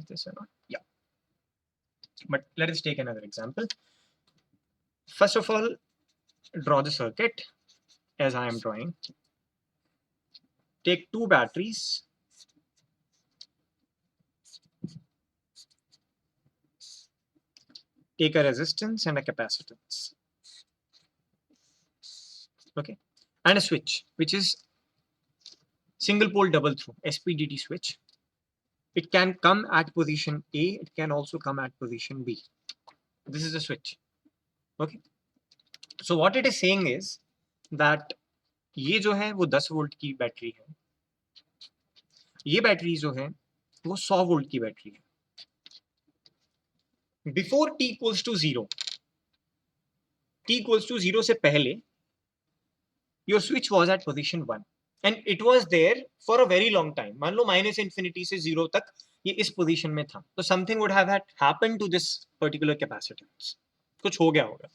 this or not? Yeah. But let us take another example. First of all, draw the circuit as I am drawing. Take two batteries. Take a resistance and a capacitance. Okay. And a switch, which is single pole double through, SPDT switch. It can come at position A, it can also come at position B. This is a switch. Okay. So what it is saying is that ये जो है वो 10 volt की battery है, ये battery जो है वो 100 वोल्ट की बैटरी है. Before t equals to 0, t equals to 0 से पहले your switch was at position 1 and it was there for a very long time. मान लो माइनस इंफिनिटी से 0 तक ये इस पोजीशन में था, तो something would have happened to this particular capacitance, कुछ हो गया होगा.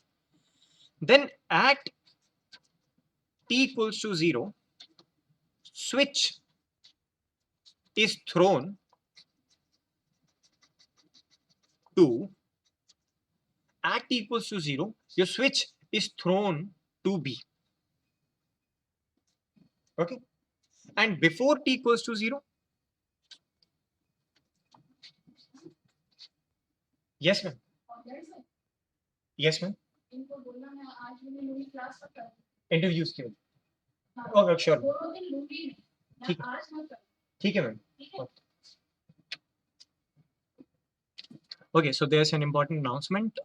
Then at t equals to 0, switch is thrown to, at t equals to 0, your switch is thrown to B. Okay. And before t equals to 0, yes ma'am, yes ma'am, interviews के okay sure, ठीक है ma'am. Okay, so there is an important announcement.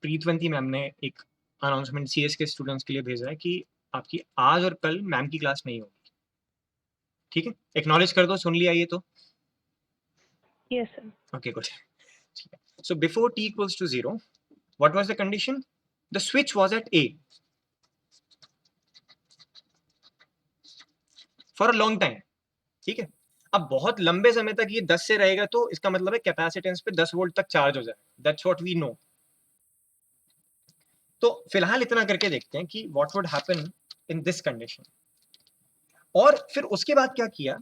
Preetwanti ma'am ने एक announcement CS के students के लिए भेजा है कि आपकी आज और कल मैम की क्लास नहीं होगी. ठीक है, एक्नॉलेज कर दो, सुन लिया ये तो. Yes, sir. Okay, good. So before t equals to 0, what was the condition? The switch was at A for a long time. ठीक है, अब बहुत लंबे समय तक ये 10 से रहेगा, तो इसका मतलब है कैपेसिटेंस पे 10 वोल्ट तक चार्ज हो जाएगा. That's what we know. तो फिलहाल इतना करके देखते हैं कि what would happen in this condition. और फिर उसके बाद क्या किया,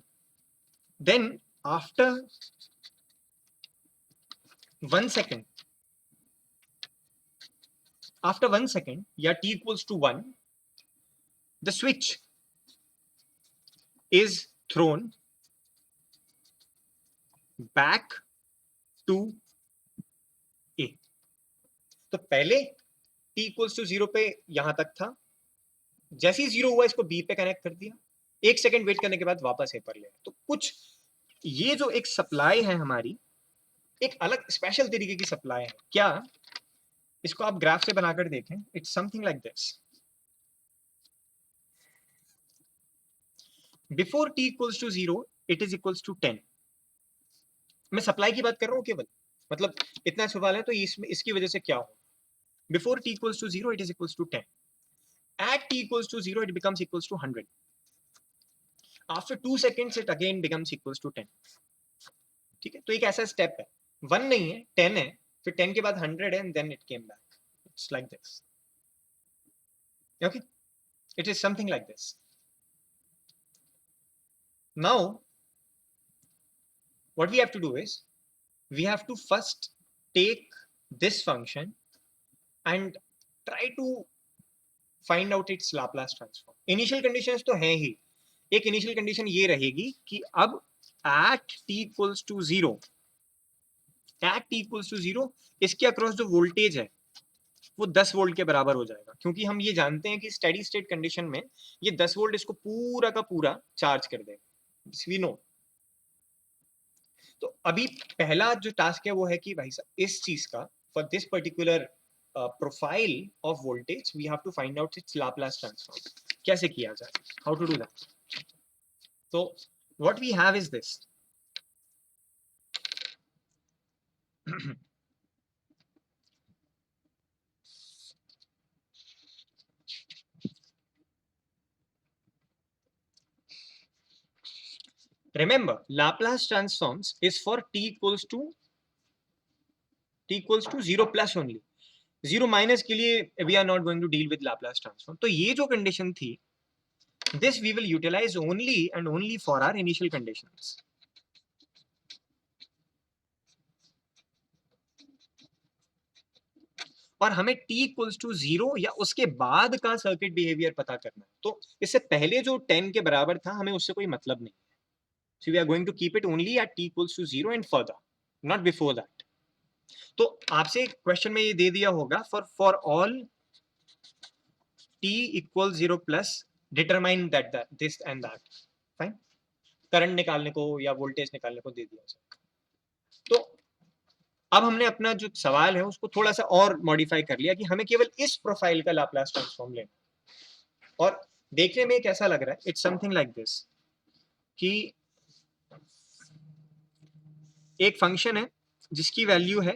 then after 1 second, after 1 second या t equals to 1, the switch is thrown back to A. तो पहले t equals to 0 पे यहां तक था, जैसे ही 0 हुआ इसको B पे कनेक्ट कर दिया, 1 सेकंड वेट करने के बाद वापस A पर ले. तो कुछ ये जो एक सप्लाई है हमारी, एक अलग स्पेशल तरीके की सप्लाई है. क्या, इसको आप ग्राफ से बनाकर देखें. It's something like this. Before t equals to 0, it is equals to 10. मैं सप्लाई की बात कर रहा हूं केवल, मतलब इतना सवाल है तो इसमें इसकी वजह से क्या हो. Before t equals to 0, it is equals to 10. At t equals to 0, it becomes equals to 100. After 2 seconds, it again becomes equals to 10. ठीक है, तो एक ऐसा स्टेप है, 1 नहीं है 10 है, फिर 10 के बाद 100 है, and then it came back. It's like this. Okay, it is something like this. Now what we have to do is we have to first take this function and try to find out its Laplace transform. Initial conditions तो हैं ही. एक initial condition ये रहेगी कि अब at t equals to 0, at t equals to 0, इसके across जो voltage है वो 10 वोल्ट के बराबर हो जाएगा, क्योंकि हम ये जानते हैं कि स्टेडी स्टेट कंडीशन में ये 10 वोल्ट इसको पूरा का पूरा चार्ज कर देगा. We know. तो अभी पहला जो टास्क है वो है कि भाई साहब इस चीज का, for this particular profile of voltage, we have to find out its Laplace transform. कैसे किया जाए, हाउ टू डू दैट. तो what we have is this. Remember, Laplace transforms is for t equals to 0 plus only. 0 minus के लिए we are not going to deal with Laplace transform. तो ये जो condition थी, this we will utilize only and only for our initial conditions. और हमें t equals to 0 या उसके बाद का सर्किट बिहेवियर पता करना है। तो इससे पहले जो 10 के बराबर था हमें उससे कोई मतलब नहीं है। So we are going to keep it only at t equals to 0 and further, not before that. तो आपसे क्वेश्चन में ये दे दिया होगा for all t equals 0 plus determine that this and that. Fine. Current निकालने को या वोल्टेज निकालने को दे दिया। तो अब हमने अपना जो सवाल है उसको थोड़ा सा और मॉडिफाई कर लिया कि हमें केवल इस प्रोफाइल का लाप्लास ट्रांसफॉर्म लेना और देखने में कैसा लग रहा है। इट्स समथिंग लाइक दिस कि एक फंक्शन है जिसकी वैल्यू है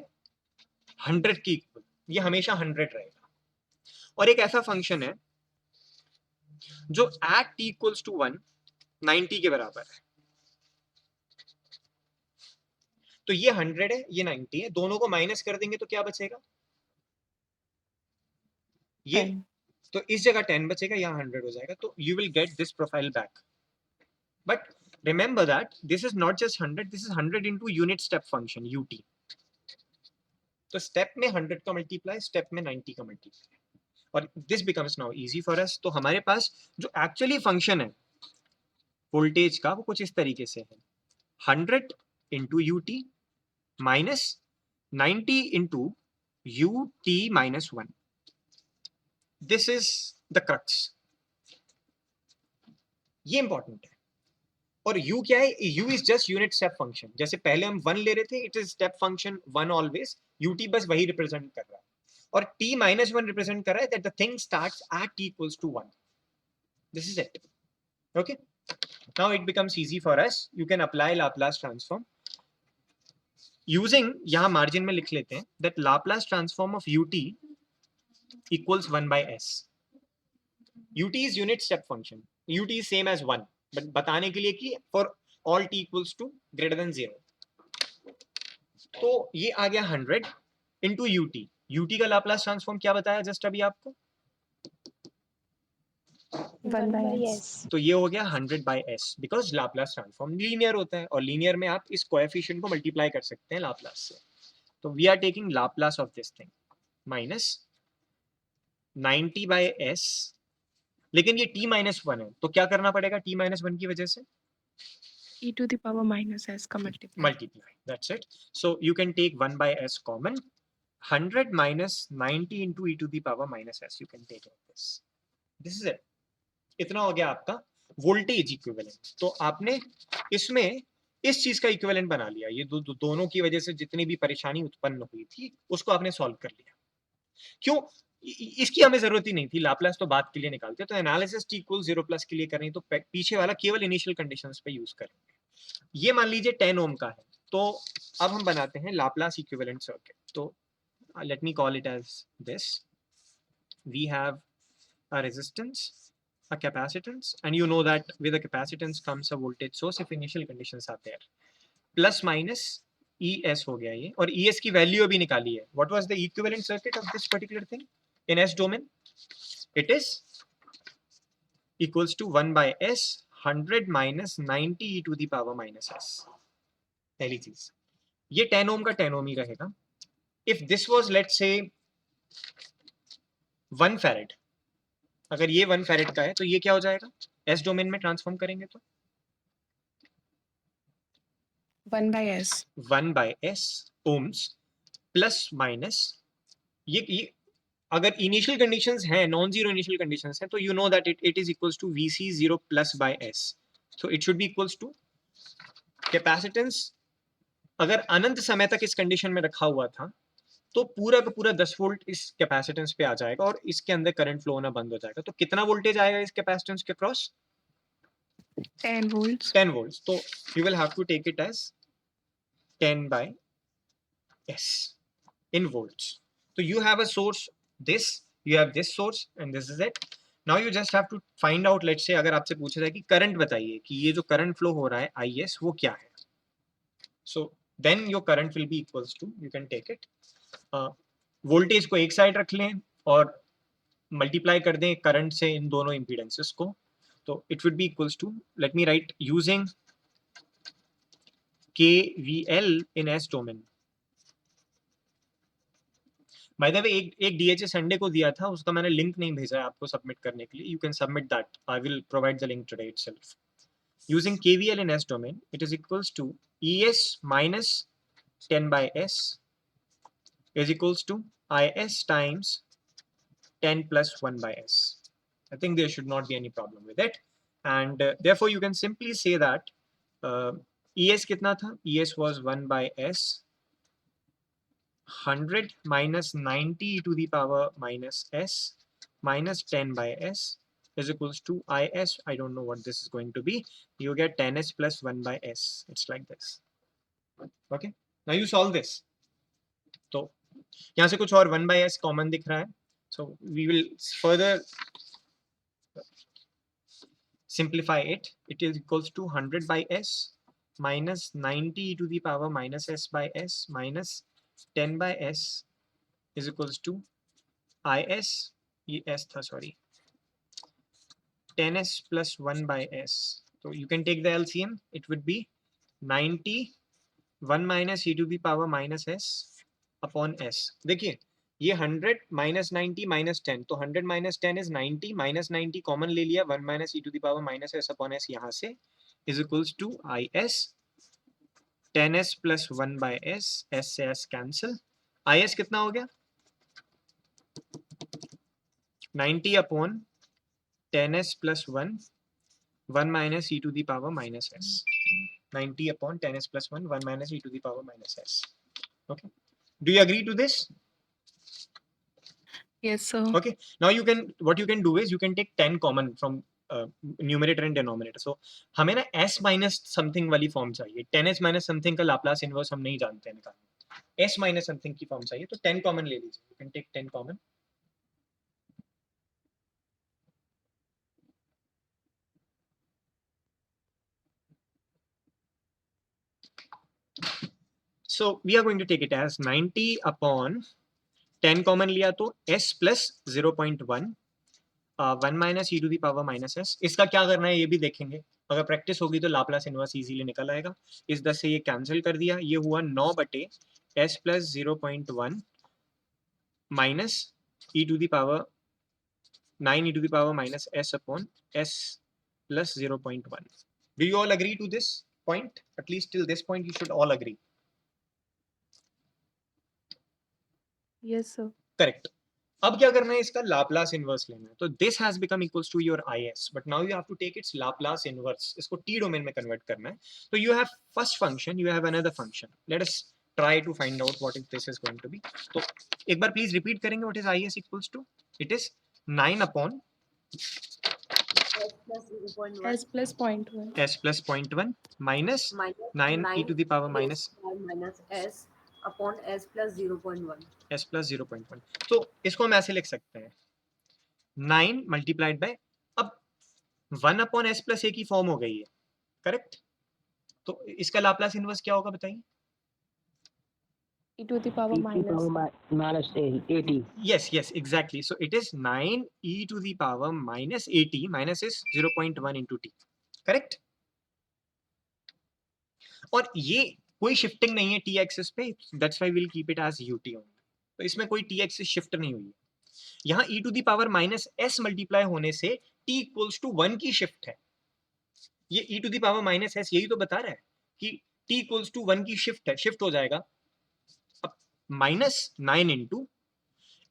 100 की इक्वल, ये हमेशा 100 रहेगा। और एक ऐसा फंक्शन है जो एट t इक्वल्स टू 1 90 के बराबर है। तो ये 100 है, ये 90 है, दोनों को माइनस कर देंगे तो क्या बचेगा? ये 10. तो इस जगह 10 बचेगा, यहाँ 100 हो जाएगा। तो you will get this profile back. But remember that this is not just 100, this is 100 into unit step function ut. तो स्टेप में 100 का मल्टीप्लाई, स्टेप में 90 का मल्टीप्लाई, और this becomes now easy for अस। तो हमारे पास जो एक्चुअली फंक्शन है वोल्टेज का वो कुछ इस तरीके से है, 100 into ut minus 90 into ut minus 1। This is the crux, ये इंपॉर्टेंट है। और u क्या है? u is just unit step function. जैसे पहले हम 1 ले रहे थे, it is step function 1 always, ut बस वही रिप्रेजेंट कर रहा है, और t माइनस 1 रिप्रेजेंट कर रहा है that the thing starts at t equals to 1। This is it. Okay, now it becomes easy for us. You can apply Laplace transform using, यहां मार्जिन में लिख लेते हैं that Laplace transform of ut equals 1 by s। ut is unit step function, ut is same as 1, but बताने के लिए कि for all t equals to greater than 0। तो ये आ गया 100 इंटू ut का लाप्लास ट्रांसफॉर्म क्या बताया जस्ट अभी आपको? 1 by s. तो ये हो गया 100 by s, because Laplace transform linear होता है, और लीनियर में आप इस कोएफिशिएंट को मल्टीप्लाई कर सकते हैं लाप्लास से। तो we are taking Laplace of this thing minus 90 by s, लेकिन ये t माइनस 1 है, तो क्या करना पड़ेगा t माइनस 1 की वजह से? e to the power minus s का multiply, that's it. So you can take 1 by s common, 100 minus 90 into e to the power minus s, you can take like this. This is it. इतना हो गया आपका voltage equivalent. तो आपने इसमें इस चीज का इक्विवेलेंट बना लिया। ये दोनों की वजह से जितनी भी परेशानी उत्पन्न हुई थी उसको आपने सॉल्व कर लिया। क्यों? इसकी हमें जरूरत ही नहीं थी, लाप्लास तो बाद के लिए निकालते। तो एनालिसिस t इक्वल 0 प्लस के लिए करें तो पीछे वाला केवल इनिशियल कंडीशंस पे यूज करेंगे। ये मान लीजिए 10 ओम का है, तो अब हम बनाते हैं लाप्लास इक्विवेलेंट सर्किट। तो let me call it as this. We have a resistance, a capacitance, and you know that with a capacitance comes a voltage source if initial conditions are there. Plus minus ES हो गया ये, और ES की value अभी निकाली है। What was the equivalent circuit of this particular thing in S domain? It is equals to 1 by S, 100 minus 90 e to the power minus S. पहली चीज, ये 10 ओम का 10 ओम ही रहेगा। If this was let's say 1 farad, अगर ये 1 farad का है तो ये क्या हो जाएगा? एस डोमेन में ट्रांसफॉर्म करेंगे तो 1 by s ohms plus minus ये अगर इनिशियल कंडीशंस हैं, नॉन जीरो इनिशियल कंडीशंस हैं, तो you know that it is equals to VC 0 plus by S। So it should be equals to capacitance. अगर अनंत समय तक इस कंडीशन में रखा हुआ था तो पूरा का पूरा 10 वोल्ट इस कैपेसिटेंस पे आ जाएगा और इसके अंदर करंट फ्लो होना बंद हो जाएगा। तो कितना वोल्टेज आएगा इस कैपेसिटेंस के cross? 10 volts. 10 volts. So you will have to take it as 10 by S in volts. So you have a source, this, you have this source, and this is it. Now you just have to find out, let's say अगर आपसे पूछा जाए कि current बताइए कि ये जो current flow हो रहा है IS वो क्या है। So then your current will be equals to, you can take it, voltage को एक साइड रख लें और मल्टीप्लाई कर दें करंट से इन दोनों इम्पीडेंसेस को। तो it would be equals to, let me write using KVL in S domain, by the way एक DHA संडे को दिया था, उसका मैंने लिंक नहीं भेजा है आपको सबमिट करने के लिए. You can submit that. I will provide the link today itself. Using KVL in S domain, it is equals to ES minus 10 by S is equals to IS times 10 plus 1 by S. I think there should not be any problem with it. And therefore, you can simply say that ES kitna tha? ES was 1 by S. 100 minus 90 to the power minus S minus 10 by S is equals to IS. I don't know what this is going to be. You get 10S plus 1 by S. It's like this. Okay. Now you solve this. So यहाँ से कुछ और 1 by S common दिख रहा है. So we will further simplify it. It is equals to 100 by S minus 90 to the power minus S by S minus 10 by S is equals to IS. ES tha, sorry. 10S plus 1 by S. So you can take the LCM. It would be 90 1 minus e to the power minus S upon S. देखिए ये 100 minus 90 minus 10, तो 100 minus 10 is 90, minus 90 common ले लिया, 1 minus e to the power minus S upon S यहाँ से is equals to IS 10S plus 1 by S. S से S cancel. IS कितना हो गया? 90 upon 10S plus 1 minus e to the power minus S. 90 upon 10S plus 1 minus e to the power minus S. Okay. Do you agree to this? Yes, sir. Okay. Now what you can do is you can take 10 common from numerator and denominator. So हमें ना S minus something वाली form चाहिए. 10S minus something का Laplace inverse हम नहीं जानते हैं निकालना. S minus something की फॉर्म चाहिए, तो 10 कॉमन ले लीजिए. You can take 10 common. So we are going to take it as 90 upon 10 common लिया तो S plus 0.1 1 minus e to the power minus S. इसका क्या करना है ये भी देखेंगे. अगर प्रैक्टिस होगी तो लाप्लास इनवर्स इजीली निकल आएगा. इस 10 से ये कैंसिल कर दिया. ये हुआ 9 बटे S plus 0.1 minus e to the power 9 e to the power minus S upon S plus 0.1. Do you all agree to this point? At least till this point you should all agree. Yes, sir. Correct. अब क्या करना है, इसका Laplace inverse लेना है. तो this has become equals to your IS, but now you have to take its Laplace inverse. इसको T domain में कन्वर्ट करना है. तो you have first function, you have another function. Let us try to find out what is this is going to be. तो एक बार please repeat करेंगे what is IS equals to. It is 9 upon S plus 0.1. S plus 0.1 minus 9 e to the power minus S upon S plus 0.1. S plus 0.1. तो इसको हम ऐसे लिख सकते हैं 9 मल्टीप्लाइड बाय, अब 1 अपॉन S प्लस A की फॉर्म हो गई है. करेक्ट. तो इसका लाप्लास इनवर्स क्या होगा बताइए. E to the power minus 80. Yes, exactly. So it is 9 e to the power minus 80. Minus is 0.1 into t. Correct. और ये कोई शिफ्टिंग नहीं है t एक्सिस पे. That's why we will keep it as ut only. तो इसमें कोई t axis shift नहीं हुई है. यहाँ e to the power minus s multiply होने से t इक्वल्स टू 1 की शिफ्ट है. ये e to the power minus s यही तो बता रहा है कि t इक्वल्स टू 1 की शिफ्ट है. शिफ्ट हो जाएगा. अब माइनस 9 इंटू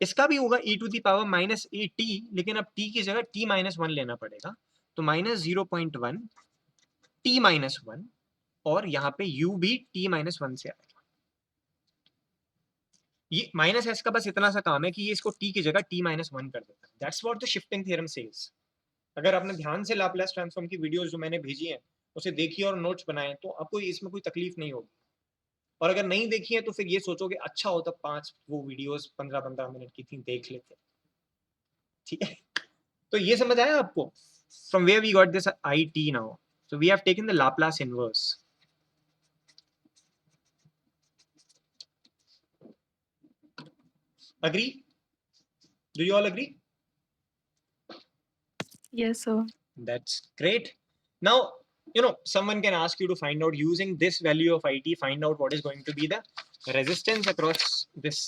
इसका भी होगा e to the power minus a t, लेकिन अब t की जगह t माइनस 1 लेना पड़ेगा. तो माइनस 0.1 t माइनस 1, और यहाँ पे u भी t माइनस 1 से आएगा. ये माइनस s का बस इतना सा काम है कि ये इसको t की जगह t माइनस 1 कर देता है. That's what the shifting theorem says. अगर आपने ध्यान से लाप्लास ट्रांसफॉर्म की वीडियोस जो मैंने भेजी हैं उसे देखिए और नोट्स बनाएं तो आपको इसमें कोई तकलीफ नहीं होगी. और अगर नहीं देखी है तो फिर ये सोचोगे अच्छा होता 5 वो वीडियोस 15-15 मिनट की थी, देख लेते. ठीक है. तो ये समझ आया आपको. From where we got this IT now. So we have taken the Laplace inverse. Agree? Do you all agree? Yes, sir. That's great. Now, someone can ask you to find out using this value of IT, find out what is going to be the resistance across this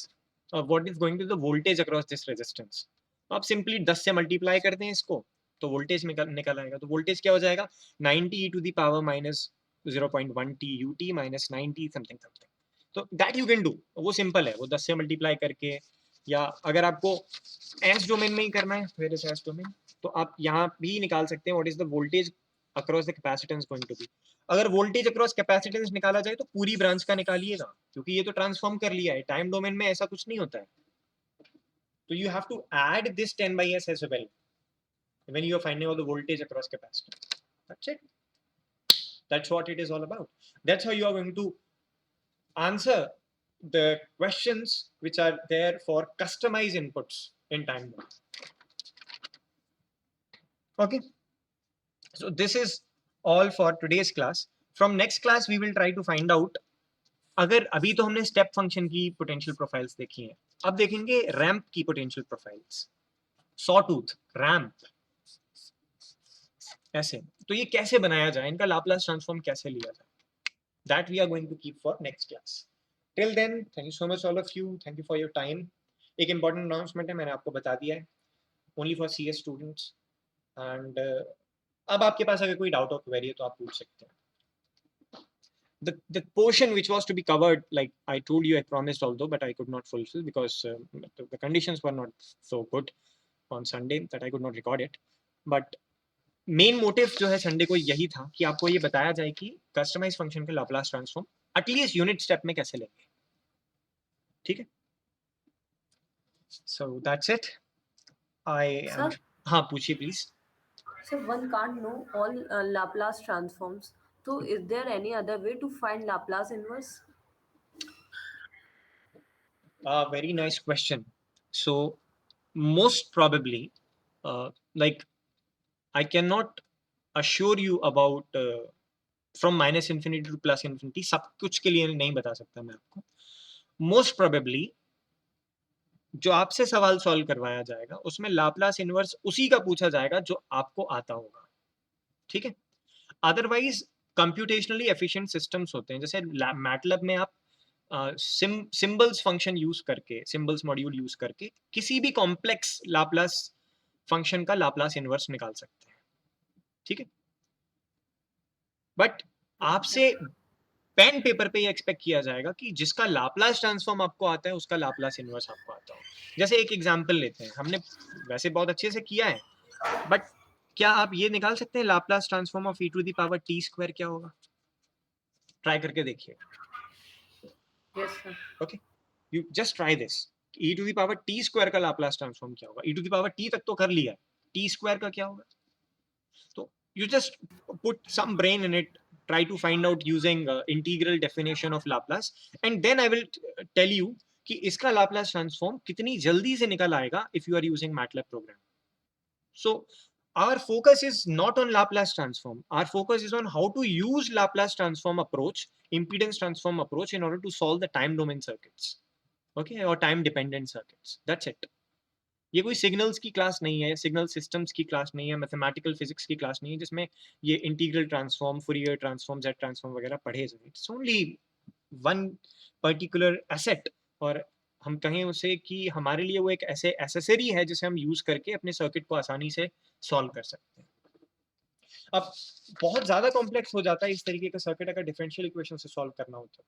what is going to the voltage across this resistance. आप simply 10 से multiply करते हैं इसको तो voltage निकल आएगा. तो voltage क्या हो जाएगा 90 e to the power minus 0.1 t ut minus 90 something. तो that you can do. वो सिंपल है, वो 10 से मल्टीप्लाई करके, या अगर आपको एस डोमेन में ही करना है, वेयर इज एस डोमेन, तो आप यहाँ भी निकाल सकते हैं what is the voltage across the capacitance going to be. अगर वोल्टेज अक्रॉस कैपेसिटेंस निकाला जाए तो पूरी ब्रांच का निकालिएगा, क्योंकि ये तो ट्रांसफॉर्म कर लिया है. टाइम डोमेन में ऐसा कुछ नहीं होता है. तो you have to add this 10 by s as well when you are finding out the voltage across capacitor. That's it. That's what it is all about. That's how you are going to answer the questions which are there for customized inputs in time domain. Okay. So this is all for today's class. From next class we will try to find out, अगर अभी तो हमने step function की potential profiles देखी हैं, अब देखेंगे ramp की पोटेंशियल प्रोफाइल्स. सॉटूथ रैंप ऐसे, तो ये कैसे बनाया जाए, इनका लाप्लास ट्रांसफॉर्म कैसे लिया जाए, that we are going to keep for next class. Till then thank you so much all of you, thank you for your time. एक इंपॉर्टेंट अनाउंसमेंट है, मैंने आपको बता दिया है, only for CS students. And अब आपके पास अगर कोई डाउट और क्वेरी है तो आप पूछ सकते हैं. The portion which was to be covered, like I told you, I promised although, but I could not fulfill because the conditions were not so good on Sunday that I could not record it. But main motive जो है Sunday को यही था कि आपको ये बताया जाए कि customized function के Laplace transform at least unit step में कैसे लेंगे. ठीक है? So that's it. Sir? हाँ पूछिए please. So one can't know all Laplace transforms. So is there any other way to find Laplace inverse? Very nice question. So most probably, like I cannot assure you about from minus infinity to plus infinity. सब कुछ के लिए नहीं बता सकता मैं आपको. Most probably जो आपसे सवाल सॉल्व करवाया जाएगा उसमें लाप्लास इनवर्स उसी का पूछा जाएगा जो आपको आता होगा. ठीक है? अदरवाइज कंप्यूटेशनली एफिशिएंट सिस्टम्स होते हैं, जैसे मैटलैब में आप सिंबल्स फंक्शन यूज करके, सिंबल्स मॉड्यूल यूज करके किसी भी कॉम्प्लेक्स लाप्लास फंक्शन का लाप्लास इनवर्स निकाल सकते हैं. ठीक है? बट आपसे पेन पेपर पे ये एक्सपेक्ट किया जाएगा कि जिसका लाप्लास ट्रांसफॉर्म आपको आता है उसका लाप्लास इनवर्स आपको आता हो. जैसे एक एग्जांपल लेते हैं, हमने वैसे बहुत अच्छे से किया है, बट क्या आप ये निकाल सकते हैं Laplace transform of e to the power t square क्या होगा? ट्राई करके देखिए. Yes, sir. Okay, you just try this. e to the power t square का लाप्लास ट्रांसफॉर्म क्या होगा? e to the power t तक तो कर लिया है, t स्क्वायर का क्या होगा? तो you just put some brain in it, try to find out using integral definition of Laplace, and then I will tell you कि इसका Laplace transform कितनी जल्दी से निकल आएगा if you are using MATLAB program. So our focus is not on Laplace transform. Our focus is on how to use Laplace transform approach, impedance transform approach in order to solve the time domain circuits, okay, or time dependent circuits. That's it. ये कोई signals की class नहीं है, signal systems की class नहीं है, mathematical physics की class नहीं है जिसमें ये integral transform, Fourier transform, Z transform वगैरह पढ़े जाए. It's only one particular asset, और हम कहें उसे कि हमारे लिए वो एक ऐसे एसेसरी है जिसे हम यूज करके अपने सर्किट को आसानी से सॉल्व कर सकते हैं. अब बहुत ज्यादा कॉम्प्लेक्स हो जाता है इस तरीके का सर्किट अगर डिफरेंशियल इक्वेशन से सॉल्व करना होता है.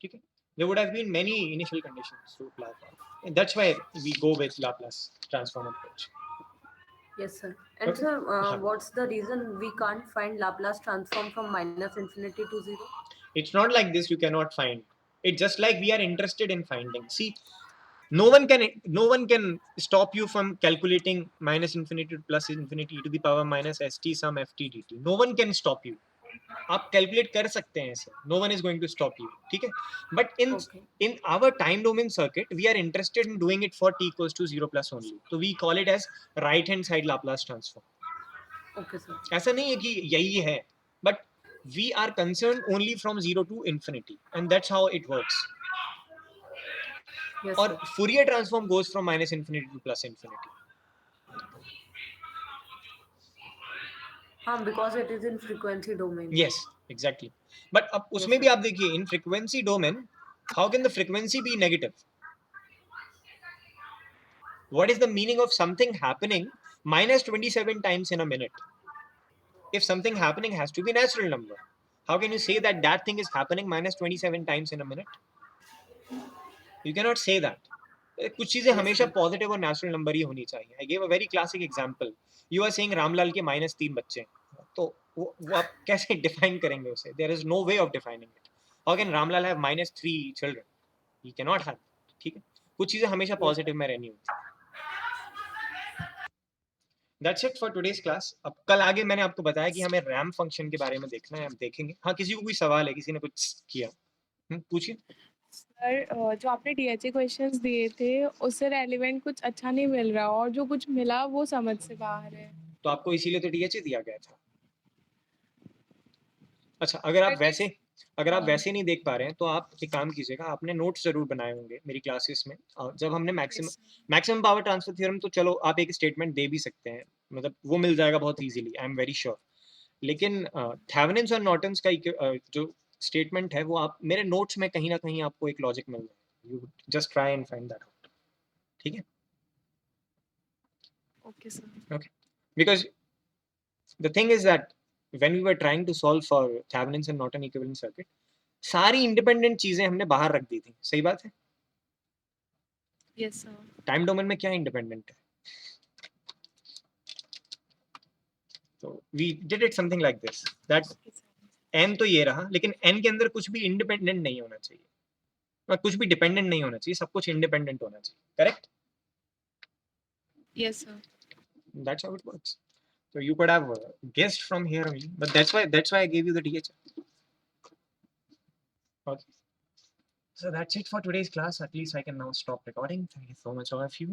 ठीक है? There would have been many initial conditions to apply for. And that's why we go with Laplace transform approach. Yes, sir. And Okay. sir, what's the reason we can't find Laplace transform from minus infinity to 0? It's not like this you cannot find. It's just like we are interested in finding. See, no one can stop you from calculating minus infinity to plus infinity e to the power minus st sum ft dt. No one can stop you. आप calculate कर सकते हैं ऐसे, no one is going to stop you. ठीक है? But in our time domain circuit we are interested in doing it for t equals to 0 plus only. तो we call it as right hand side Laplace transform. Okay, sir. ऐसा नहीं है कि यही है, but we are concern only from 0 to infinity, and that's how it works. Yes, और sir. Fourier transform goes from minus infinity two plus infinity. Because it is in frequency domain. Yes, exactly. But अब उसमें भी आप देखिए, in frequency domain, how can the frequency be negative? what is the meaning of something happening minus 27 times in a minute? If something happening has to be natural number, how can you say that that thing is happening minus 27 times in a minute? You cannot say that. कुछ चीजें हमेशा positive और natural number ही होनी चाहिए. I gave a very classic example. You are saying Ramlal के -3 बच्चे हैं, तो वो आप कैसे डिफाइन करेंगे उसे? There is no way of defining it. How can Ramlal have -3 children? He can not have. ठीक है, कुछ चीजें हमेशा पॉजिटिव में रहनी होती है. That's it for today's class. अब कल आगे मैंने आपको बताया कि हमें रैम फंक्शन के बारे में देखना है, हम देखेंगे. हाँ, किसी को कोई सवाल है? किसी ने कुछ किया? पूछिए. सर जो आपने डीएचए क्वेश्चंस दिए थे उससे रेलेवेंट कुछ अच्छा नहीं मिल रहा और जो कुछ मिला वो समझ से बाहर है. तो आपको इसीलिए तो डीएचए दिया गया था. अच्छा, अगर आप वैसे नहीं देख पा रहे हैं तो आप एक काम कीजिएगा, आपने नोट्स जरूर बनाए होंगे मेरी क्लासेस में. जब हमने मैक्सिमम पावर ट्रांसफर थ्योरम, तो चलो आप एक स्टेटमेंट दे भी सकते हैं, मतलब वो मिल जाएगा बहुत easily, I am very sure. लेकिन थेवेनिन्स और नॉर्टन्स का जो स्टेटमेंट है वो आप मेरे नोट्स में कहीं ना कहीं आपको एक लॉजिक मिल जाएगा. You just try and find that out. ठीक है? Okay sir. Okay, because the thing is that when we were trying to solve for Thevenin's and Norton equivalent circuit, सारी इंडिपेंडेंट चीजें हमने बाहर रख दी थी. सही बात है? Yes sir. टाइम डोमेन में क्या इंडिपेंडेंट है? तो we did it something like this, that n तो ये रहा, लेकिन n के अंदर कुछ भी इंडिपेंडेंट नहीं होना चाहिए, कुछ भी डिपेंडेंट नहीं होना चाहिए, सब कुछ इंडिपेंडेंट होना चाहिए. Correct? Yes sir. That's how it works. So you could have guessed from here only, but that's why I gave you the DHA. Okay. So that's it for today's class. At least I can now stop recording. Thank you so much all of you.